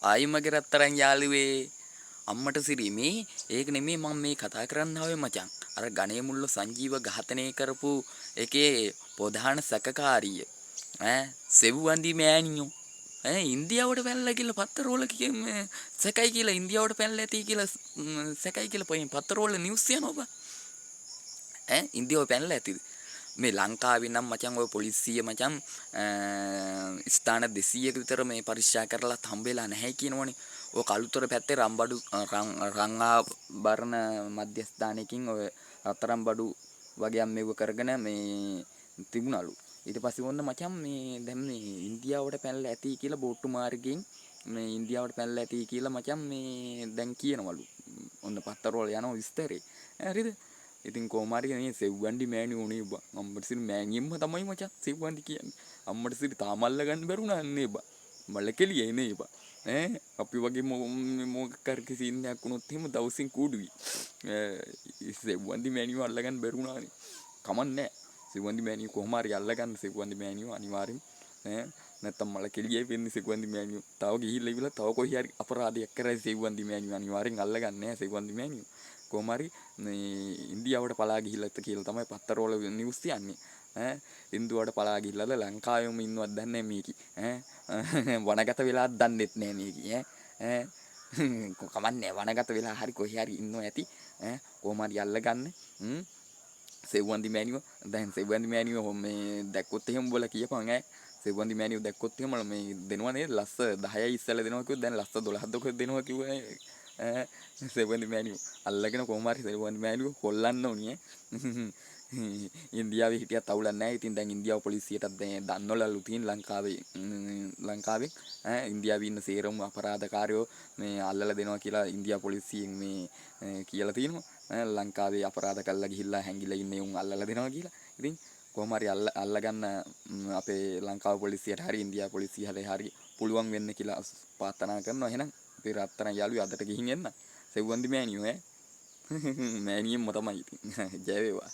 ආයි මගේ රත්තරන් යාළුවේ අම්මට සිරි මේ ඒක නෙමෙයි මම මේ කතා කරන්න ආවේ මචං. අර ගණේ මුල්ල සංජීව ඝාතනය කරපු එකේ ප්‍රධාන සැකකාරිය සෙව්වන්දි මෑණියෝ ඉන්දියාවට පැනලා කියලා පත්තරවල සැකයි කියලා ඉන්දියාවට පැනලා ඇති කියලා සැකයි කියලා පත්තරවල නිවුස් යනවා ඉන්දියාව පැනලා ඇතිද මේ ලංකාවේ නම් මචං ඔය පොලිසිය මචං ස්ථාන 200ක විතර මේ පරීක්ෂා කරලා හම්බෙලා නැහැ කියනවනේ. ඔය කළුතර පැත්තේ රම්බඩු රංආභරණ මධ්‍යස්ථානයකින් ඔය රත්තරන් බඩු වගේ මෙව කරගෙන මේ තිබුණලු. ඊට පස්සේ වොන්න මචං මේ දැන් මේ ඉන්දියාවට පැනලා ඇති කියලා බෝට්ටු මාර්ගයෙන් මේ ඉන්දියාවට පැනලා ඇති කියලා මචං මේ දැන් කියනවලු. ඔන්න පත්තරවල යන විස්තරේ. හරිද? ඉතින් කොහොමාරි මේ සෙව්වන්ඩි මෑණියෝ උනේ බා. අම්මට සිරි මෑණියෙන්ම තමයි මචං සෙව්වන්ඩි කියන්නේ. අම්මට සිරි තාමල්ල ගන්න බැරුණා නේ බා. මල කෙලියේ නේ බා. අපි වගේ මොකක් කරක සීන් එකක් වුණොත් එහෙම දවසින් කූඩුවි. සෙව්වන්ඩි මෑණියෝ අල්ලගන්න බැරුණානේ. කමන්නේ. සෙව්වන්ඩි මෑණියෝ කොහොමාරි අල්ලගන්න සෙව්වන්ඩි මෑණියෝ අනිවාර්යෙන්. නැත්තම් මල කෙලියේ වෙන්නේ සෙව්වන්ඩි මෑණියෝ. තව ගිහිල්ලා ඉවිලා තව කොහේ හරි අපරාධයක් කරයි සෙව්වන්ඩි මෑණියෝ අනිවාර්යෙන් අල්ලගන්නේ නැහැ සෙව්වන්ඩි මෑණියෝ. කොහොමාරි මේ ඉන්දියාවට පලා ගිහිල්ලා කියලා තමයි පත්තරවල නිවුස් යන්නේ. ඉන්දුවට පලා ගිහිල්ලාද ලංකාවෙම ඉන්නවත් දන්නේ මේකි. වනගත වෙලාත් දන්නෙත් නෑ මේකි. කමන්නේ වනගත වෙලා හරි කොහේ හරි ඉන්නව ඇති. කොහොමාරි අල්ලගන්න. සෙව්වන්දි මෑණියෝ දැන් සෙව්වන්දි මෑණියෝ මේ දැක්කොත් එහෙම උඹලා කියපන් සෙව්වන්දි මෑණියෝ දැක්කොත් එහෙම මේ දෙනවා නේද ලස්ස 10යි ඉස්සෙල්ලා දෙනවා කිව්වොත් දැන් ලස්ස 12ක් දෙනවා කිව්වා සෙව්වන්දි මෑණියෝ අල්ලගෙන කොහොම හරි සෙව්වන්දි මෑණියෝ කොල්ලන්න ඕනේ ඉන්දියාවේ හිටියත් අවුලක් නැහැ. ඉතින් දැන් ඉන්දියාව පොලිසියටත් දන්නවලු තියෙන ලංකාවේ ඉන්දියාවේ ඉන්න සේරම අපරාධකාරයෝ මේ අල්ලලා දෙනවා කියලා ඉන්දියා පොලිසියෙන් මේ කියලා තියෙනවා. ලංකාවේ අපරාධ කළා ගිහිල්ලා හැංගිලා ඉන්නේ උන් අල්ලලා දෙනවා කියලා. ඉතින් කොහොම හරි අල්ලගන්න අපේ ලංකාව පොලිසියට හරි ඉන්දියා පොලිසියට හරි පුළුවන් වෙන්න කියලා ප්‍රාර්ථනා කරනවා. එහෙනම් අපේ රත්තරන් යාළුවෝ අදට ගිහින් එන්න. සෙව්වන්දි මෑණියෝ මෑණියෙන්ම තමයි ඉතින්. ජය වේවා.